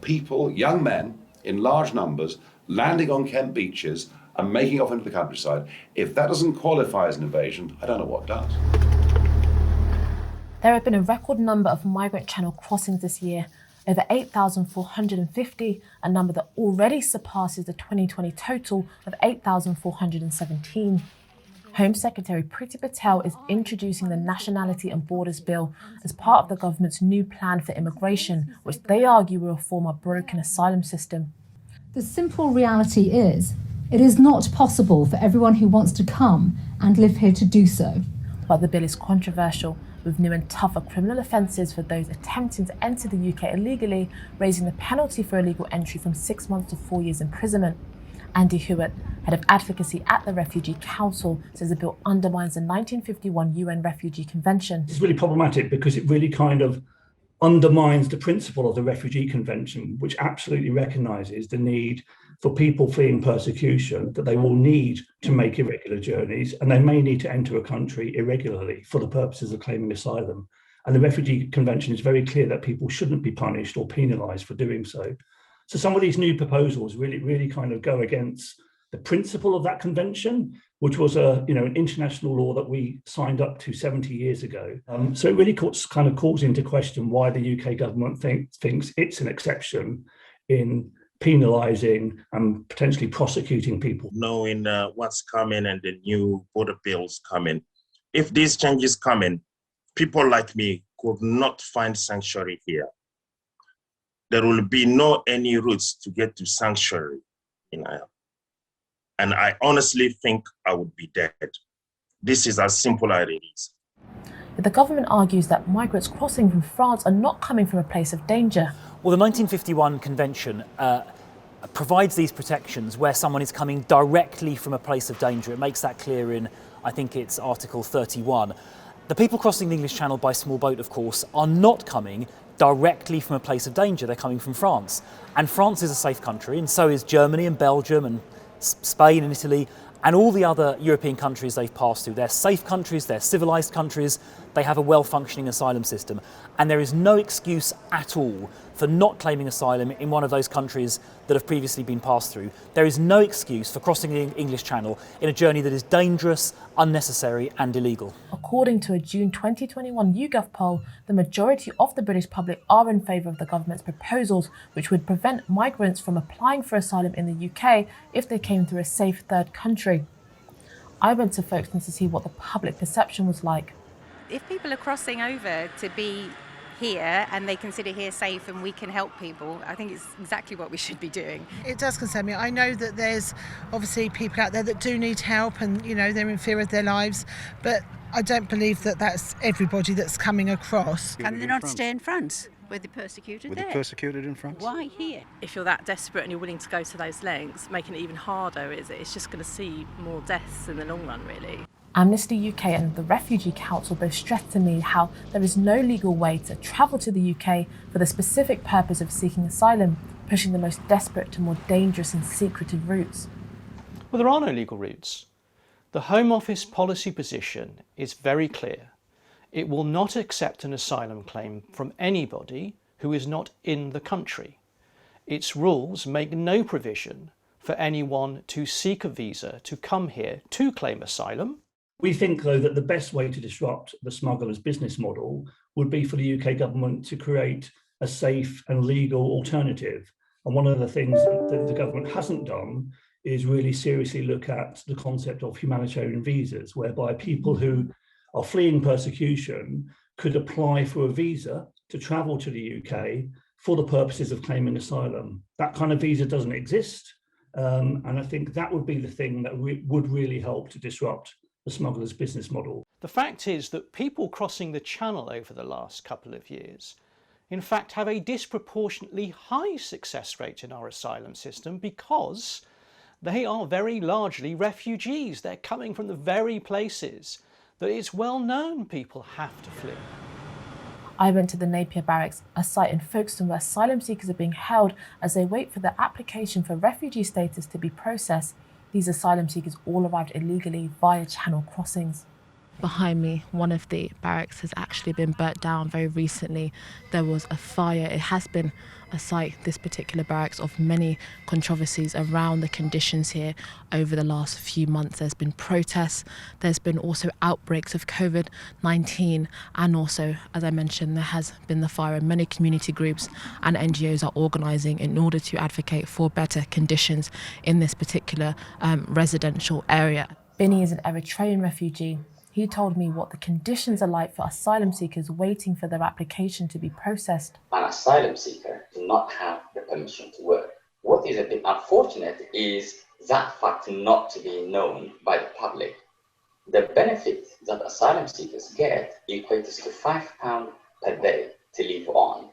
people, young men, in large numbers, landing on Kent beaches and making off into the countryside. If that doesn't qualify as an invasion, I don't know what does. There have been a record number of migrant channel crossings this year, over 8,450, a number that already surpasses the 2020 total of 8,417. Home Secretary Priti Patel is introducing the Nationality and Borders Bill as part of the government's new plan for immigration, which they argue will reform a broken asylum system. The simple reality is, it is not possible for everyone who wants to come and live here to do so. But the bill is controversial, with new and tougher criminal offences for those attempting to enter the UK illegally, raising the penalty for illegal entry from 6 months to 4 years imprisonment. Andy Hewitt, head of advocacy at the Refugee Council, says the bill undermines the 1951 UN Refugee Convention. It's really problematic because it really kind of undermines the principle of the Refugee Convention, which absolutely recognises the need for people fleeing persecution, that they will need to make irregular journeys and they may need to enter a country irregularly for the purposes of claiming asylum. And the Refugee Convention is very clear that people shouldn't be punished or penalised for doing so. So some of these new proposals really kind of go against the principle of that convention, which was an international law that we signed up to 70 years ago. So it really kind of calls into question why the UK government thinks it's an exception in penalising and potentially prosecuting people. Knowing what's coming and the new border bills coming, if these changes coming, people like me could not find sanctuary here. There will be no any routes to get to sanctuary in Inaya. And I honestly think I would be dead. This is as simple as it is. The government argues that migrants crossing from France are not coming from a place of danger. Well, the 1951 Convention provides these protections where someone is coming directly from a place of danger. It makes that clear in, I think it's Article 31. The people crossing the English Channel by small boat, of course, are not coming directly from a place of danger. They're coming from France. And France is a safe country, and so is Germany and Belgium and Spain and Italy and all the other European countries they've passed through. They're safe countries, they're civilised countries, they have a well-functioning asylum system. And there is no excuse at all for not claiming asylum in one of those countries that have previously been passed through. There is no excuse for crossing the English Channel in a journey that is dangerous, unnecessary and illegal. According to a June 2021 YouGov poll, the majority of the British public are in favour of the government's proposals, which would prevent migrants from applying for asylum in the UK if they came through a safe third country. I went to Folkestone to see what the public perception was like. If people are crossing over to be here and they consider here safe and we can help people, I think it's exactly what we should be doing. It does concern me. I know that there's obviously people out there that do need help and, they're in fear of their lives, but I don't believe that that's everybody that's coming across. Can they not stay in France? Were they persecuted there? Were they persecuted in France? Why here? If you're that desperate and you're willing to go to those lengths, making it even harder, it's just going to see more deaths in the long run, really. Amnesty UK and the Refugee Council both stressed to me how there is no legal way to travel to the UK for the specific purpose of seeking asylum, pushing the most desperate to more dangerous and secretive routes. Well, there are no legal routes. The Home Office policy position is very clear. It will not accept an asylum claim from anybody who is not in the country. Its rules make no provision for anyone to seek a visa to come here to claim asylum. We think, though, that the best way to disrupt the smugglers' business model would be for the UK government to create a safe and legal alternative. And one of the things that the government hasn't done is really seriously look at the concept of humanitarian visas, whereby people who are fleeing persecution could apply for a visa to travel to the UK for the purposes of claiming asylum. That kind of visa doesn't exist. And I think that would be the thing that would really help to disrupt the smugglers' business model. The fact is that people crossing the Channel over the last couple of years, in fact, have a disproportionately high success rate in our asylum system because they are very largely refugees. They're coming from the very places that it's well known people have to flee. I went to the Napier Barracks, a site in Folkestone where asylum seekers are being held as they wait for their application for refugee status to be processed. These asylum seekers all arrived illegally via Channel crossings. behind me, one of the barracks has actually been burnt down very recently. There was a fire. It has been a site, this particular barracks, of many controversies around the conditions here over the last few months. There's been protests, there's been also outbreaks of COVID-19, and also, as I mentioned, there has been the fire, and many community groups and NGOs are organising in order to advocate for better conditions in this particular residential area. Binny is an Eritrean refugee. He told me what the conditions are like for asylum seekers waiting for their application to be processed. An asylum seeker do not have the permission to work. What is a bit unfortunate is that fact not to be known by the public. The benefit that asylum seekers get equates to £5 per day to live on.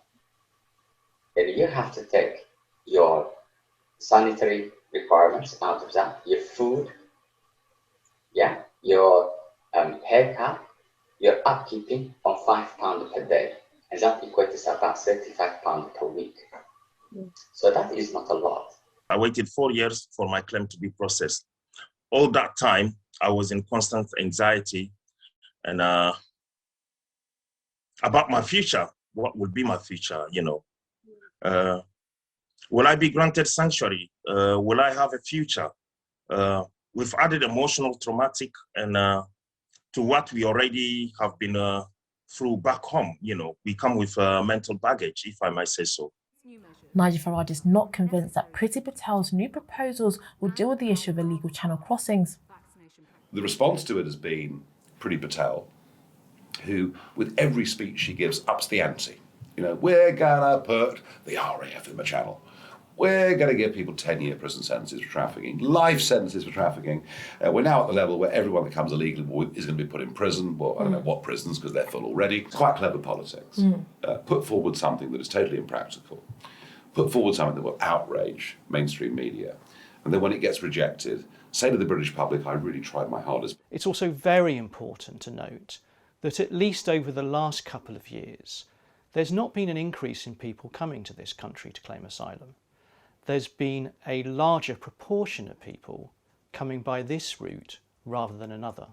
And you have to take your sanitary requirements out of that, your food, your haircut, your upkeeping on £5 per day, and that equates to about £35 per week. So that is not a lot. I waited 4 years for my claim to be processed. All that time, I was in constant anxiety and about my future. What would be my future, Will I be granted sanctuary? Will I have a future? We've added emotional, traumatic, and to what we already have been through back home. We come with mental baggage, if I might say so. Inaya Folarin is not convinced that Priti Patel's new proposals will deal with the issue of illegal channel crossings. The response to it has been Priti Patel, who, with every speech she gives, ups the ante. We're gonna put the RAF in the channel. We're going to give people 10-year prison sentences for trafficking, life sentences for trafficking. We're now at the level where everyone that comes illegally is going to be put in prison. Well, I don't know what prisons, because they're full already. It's quite clever politics. Put forward something that is totally impractical. Put forward something that will outrage mainstream media. And then when it gets rejected, say to the British public, I really tried my hardest. It's also very important to note that at least over the last couple of years, there's not been an increase in people coming to this country to claim asylum. There's been a larger proportion of people coming by this route rather than another.